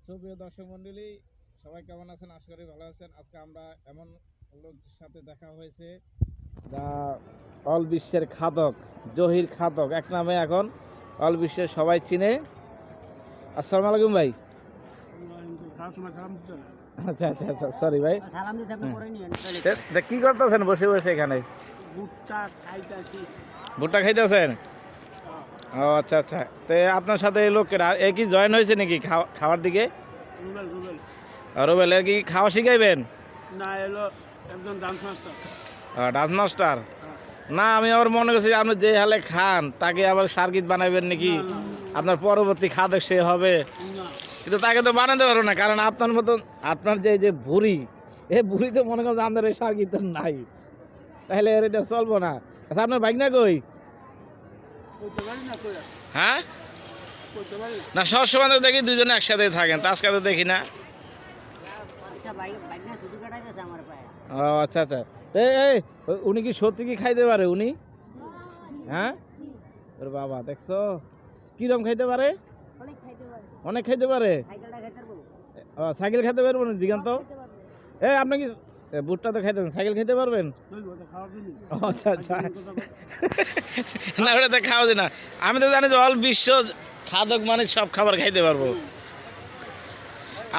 সুপ্রিয় দর্শক মন্ডলী, সবাই কেমন আছেন? আশা করি ভালো আছেন। আজকে আমরা এমন লোকের সাথে দেখা হয়েছে যা অল বিশ্বের খাদক, জহির খাদক এক নামে এখন অল বিশ্বের সবাই চিনে। আসসালামু আলাইকুম ভাই। আচ্ছা আচ্ছা আচ্ছা, সরি ভাই। কি করতেছেন বসে বসে এখানে? ভুট্টা খাইতেছেন? ও আচ্ছা আচ্ছা। তো আপনার সাথে এই লোকেরা এ কি জয়েন হয়েছে নাকি খাওয়ার দিকে? রুবেল, এর কি খাওয়া শিখাইবেন? না, এলো একজন ডান্স মাস্টার। Dance master? না, আমি আবার মনে করছি আপনি যে হালে খান তাকে আবার সার্কিট বানাবেন নাকি, আপনার পরবর্তী খাদক সে হবে। কিন্তু তাকে তো বানাতে পারবো না, কারণ আপনার মতন আপনার যে বুড়ি, এই বুড়ি তো মনে করেন আপনার এই সার্কিট নাই, তাহলে এর এটা চলবো না। আচ্ছা, আপনার বাইক না কই? হ্যাঁ, না সবসময় তো দেখি দুজনে একসাথে থাকেন, তা আজকে তো দেখি না। ও আচ্ছা আচ্ছা। এই উনি কি সত্যি কি খাইতে পারে উনি? হ্যাঁ, ওর বাবা দেখছো কিরম খাইতে পারে? অনেক খাইতে পারে। সাইকেল খাইতে পারবো না দিগান্ত? আপনি কি ভুট্টা তো খাইতেন, সাইকেল খেতে পারবেন? আচ্ছা আচ্ছা। না, ওটা তো খাওয়া যায় না। আমি তো জানি যে অল বিশ্ব খাদক মানে সব খাবার খাইতে পারবো।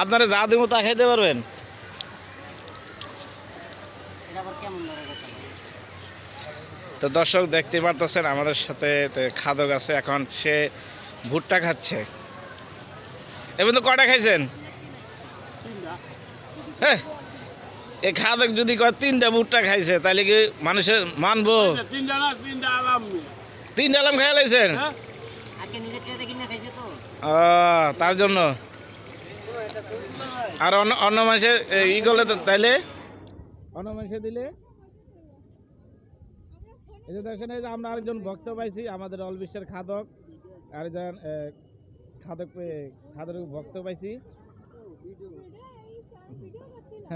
আপনারা যা দেবো তা খাইতে পারবেন। তো দর্শক দেখতে পারতেছেন আমাদের সাথে খাদক আছে, এখন সে ভুট্টা খাচ্ছে। এবার তো কয়টা খাইছেন? হ্যাঁ, এই খাদক যদি কয় 3টা ভুট্টা খাইছে তাহলে কি মানুষের মানবো? 3টা আলাম খাই লাইছেন? তার জন্য আর অন্য মানুষের ই করলে তো তাইলে অন্য মানুষে দিলে। এই যে দেখেন, এই যে আমরা আরেকজন ভক্ত পাইছি, আমাদের অল বিশ্বের খাদক আরেকজন খাদক ভক্ত পাইছি।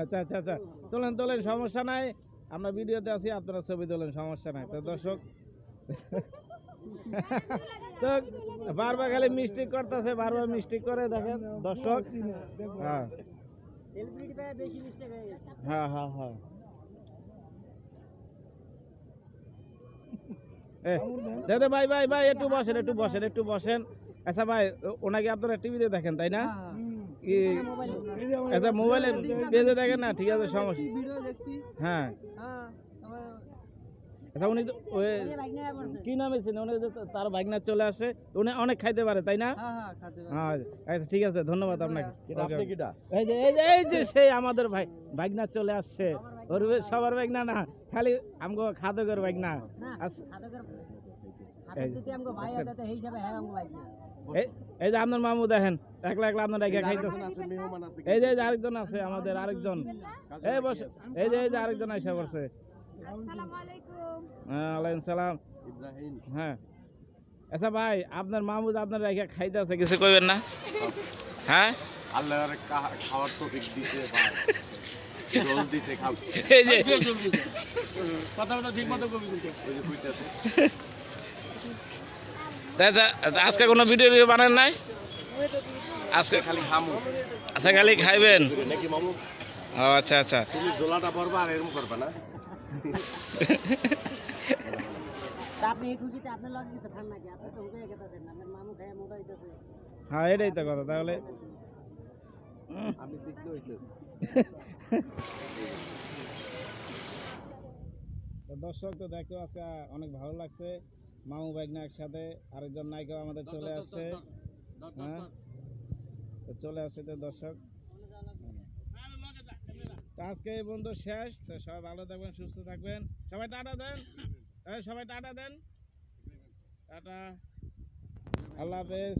আচ্ছা আচ্ছা আচ্ছা, তোলেন সমস্যা নাই, আমরা ভিডিওতে আছি, আপনারা ছবি তোলেন, সমস্যা নাই। তো দর্শক তো বারবার খালি মিস্টেক করতেছে, বারবার মিস্টেক করে দেখেন দর্শক। হ্যাঁ হ্যাঁ হ্যাঁ হ্যাঁ। দাদা ভাই ভাই ভাই একটু বসেন। আচ্ছা ভাই, ওনাকে আপনারা টিভিতে দেখেন তাই না? আচ্ছা, মোবাইলে পেজে দেখেন না, ঠিক আছে, সমস্যা। হ্যাঁ আচ্ছা, উনি কি নাম এসেছেন? উনি তার ভাগনা চলে আসে, উনি অনেক খাইতে পারে তাই না? হ্যাঁ আচ্ছা, ঠিক আছে, ধন্যবাদ আপনাকে। এই যে সেই আমাদের ভাগনা চলে আসছে, ওর সবার ভাগনা না, খালি আমগো খাদকের ভাগনা। এই যে আপনার মামু দেখেন, একলা আপনার খাইতে। এই যে আরেকজন আছে, আমাদের আরেকজন, এই বসে, এই যে আরেকজন আইসা বসে। ওয়ালাইকুম সালাম। হ্যাঁ আচ্ছা ভাই, আপনার মামুদ আপনার রেখে খাইতে আছে, কিছু কইবেন না? হ্যাঁ, আল্লাহর খাওয়ার তৌফিক দিয়েছে ভাই, জল দিয়েছে খাও। এই যে কথাটা ঠিকমতো কবি বলতে ওই যে কইতাছে। আচ্ছা, আজকে কোনো ভিডিও বানান নাই? আজকে খালি খামু। আচ্ছা, খালি খাইবেন নাকি মামু? ও আচ্ছা আচ্ছা, তুমি দোলাটা পড়বা আর এরকম করবা না। হ্যাঁ, এটাই তো কথা। তাহলে দর্শক তো দেখতে পাচ্ছে, অনেক ভালো লাগছে। মামু ভাগনা একসাথে, আরেকজন নায়িকা আমাদের চলে আসছে। হ্যাঁ, চলে আসছে তো দর্শক। আজকে এই বন্ধু শেষ। তো সবাই ভালো থাকবেন, সুস্থ থাকবেন। সবাই টাটা দেন, সবাই টাটা দেন, টাটা, আল্লাহ হাফেজ।